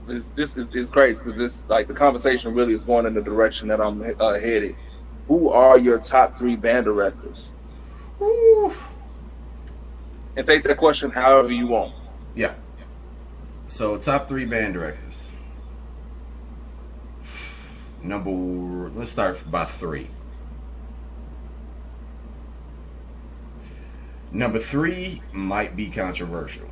this is crazy because this like the conversation really is going in the direction that I'm headed. Who are your top 3 band directors? Ooh. And take that question however you want. Yeah. So top 3 band directors. Let's start by 3. Number 3 might be controversial.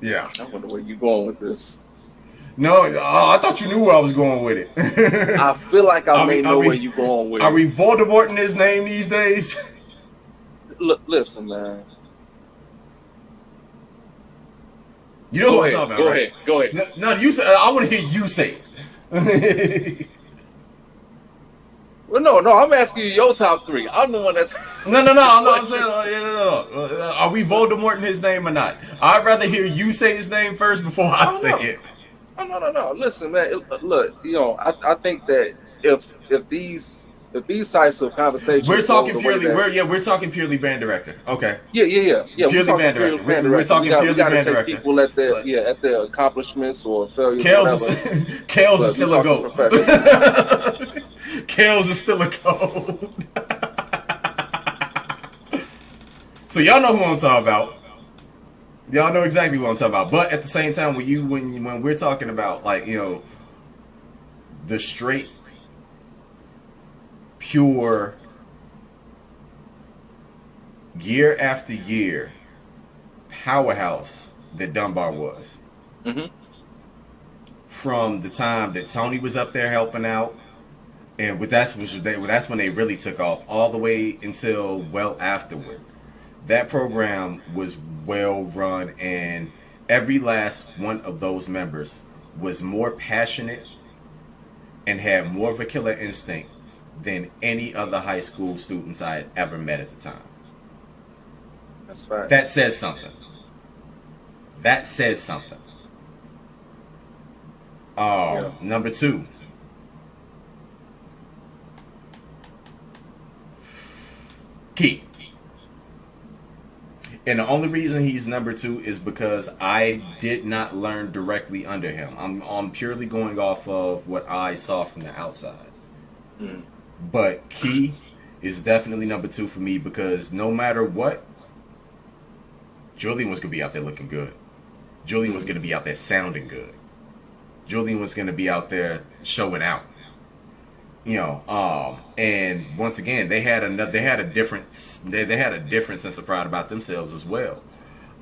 Yeah. I wonder where you're going with this. No, I thought you knew where I was going with it. I feel like I may know where you're going with it. Are we Voldemorting his name these days? Look, listen, man. You know what I'm talking about, right? Go ahead. No, you say. I want to hear you say it. Well, no, I'm asking you your top 3. I'm the one that's... No. I'm saying, are we Voldemorting his name or not? I'd rather hear you say his name first before I say it. No. Listen, man. Look, I think that if these types of conversations... We're talking purely... We're talking purely band director. Okay. Yeah. Purely band director. We're talking purely band director. People at their accomplishments or failures. Kales is still a goat. Kales is still a goat. So y'all know who I'm talking about. Y'all know exactly what I'm talking about. But at the same time, when we're talking about like the straight, pure, year after year powerhouse that Dunbar was. Mm-hmm. From the time that Tony was up there helping out. And that's when they really took off, all the way until well afterward. That program was well run, and every last one of those members was more passionate and had more of a killer instinct than any other high school students I had ever met at the time. That's right. That says something. That says something. Number 2. Key. And the only reason he's number 2 is because I did not learn directly under him. I'm purely going off of what I saw from the outside. Mm. But Key is definitely number 2 for me because no matter what, Julian was going to be out there looking good. Julian was going to be out there sounding good. Julian was going to be out there showing out. And once again, they had a different sense of pride about themselves as well.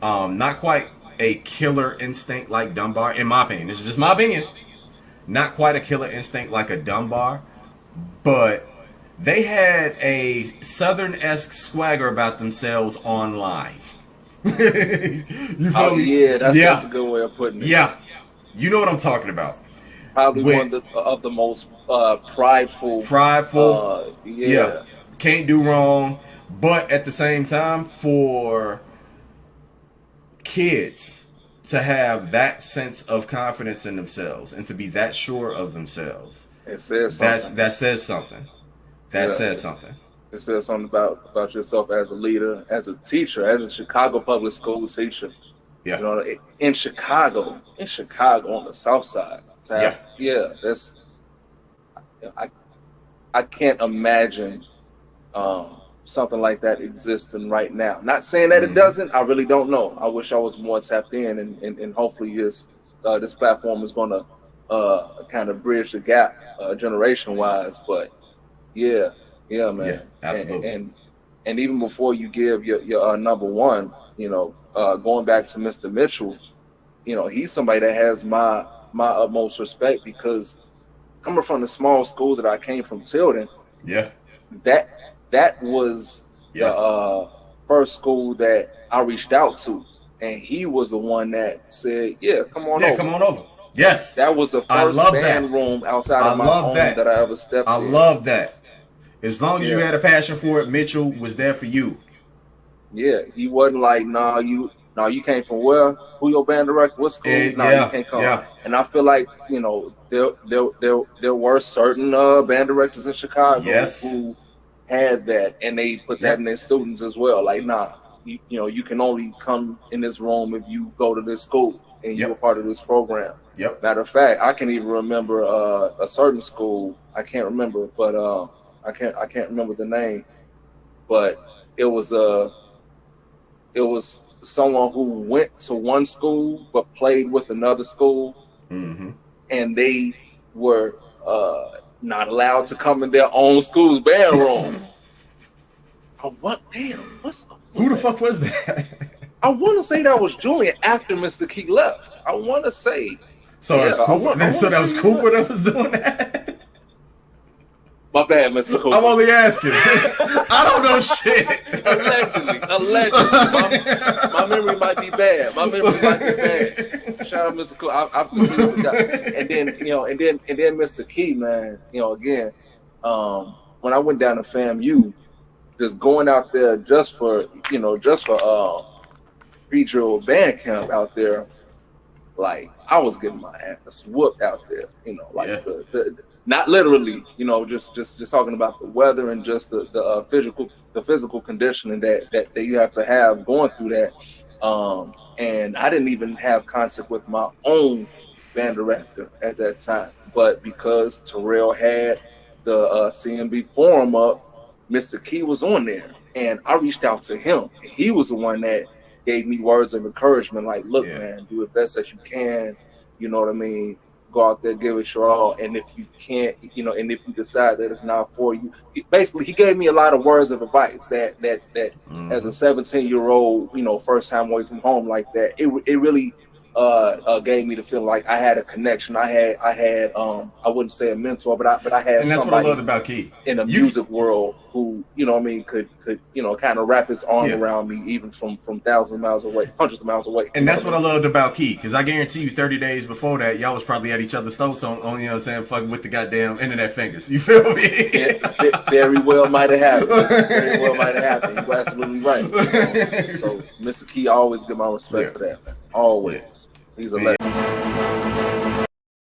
Not quite a killer instinct like Dunbar, in my opinion. This is just my opinion. Not quite a killer instinct like a Dunbar, but they had a Southern-esque swagger about themselves online. You feel me? Yeah, that's a good way of putting it. Yeah, you know what I'm talking about. Probably one of the most prideful. Yeah. Can't do wrong. But at the same time, for kids to have that sense of confidence in themselves and to be that sure of themselves, it says something. That says something. That says something. It says something about yourself as a leader, as a teacher, as a Chicago public school teacher. Yeah. In Chicago on the South Side. That's. I can't imagine something like that existing right now. Not saying that it doesn't. I really don't know. I wish I was more tapped in, and hopefully this platform is going to kind of bridge the gap generation wise. But yeah, man. Yeah, absolutely. And even before you give your number 1, going back to Mr. Mitchell, he's somebody that has my utmost respect because coming from the small school that I came from, Tilden, that was the first school that I reached out to, and he was the one that said, come on over. Yes. That was the first band room outside of my home that I ever stepped in. I love that. As long as you had a passion for it, Mitchell was there for you. Yeah, he wasn't like, you came from where? Who your band director? What school? You can't come. Yeah. And I feel like, there were certain band directors in Chicago who had that, and they put that in their students as well. Like, you can only come in this room if you go to this school and you're a part of this program. Yep. Matter of fact, I can even remember a certain school. I can't remember, but I can't remember the name. But it was someone who went to one school but played with another school, mm-hmm. and they were not allowed to come in their own school's band room. Who the fuck was that? I want to say that was Julian after Mr. Key left. I want to say. So that was Cooper that was doing that? My bad, Mr. Cooper. I'm only asking. I don't know shit. Allegedly. My memory might be bad. Shout out, Mr. Cooper. I completely forgot. And then Mr. Key, man. Again, when I went down to FAMU, just going out there just for PreDrill band camp out there, like I was getting my ass whooped out there. The not literally, just talking about the weather and just the physical conditioning that you have to have going through that. And I didn't even have contact with my own band director at that time, but because Terrell had the CMB forum up, Mr. Key was on there, and I reached out to him. He was the one that gave me words of encouragement, like, look, man, do the best that you can. You know what I mean? Go out there, give it your all. And if you can't, and if you decide that it's not for you, basically, he gave me a lot of words of advice that as a 17-year-old, first time away from home like that, it really gave me the feeling like I had a connection. I had I wouldn't say a mentor, but I had, and that's somebody what I loved about Key in the music world who, could kind of wrap his arm around me, even from thousands of miles away, hundreds of miles away. And that's what I loved about Key, because I guarantee you 30 days before that, y'all was probably at each other's throats on fucking with the goddamn internet fingers. You feel me? It very well might have happened. You're absolutely right. So Mr. Key, I always give my respect for that, man. Always. He's a legend.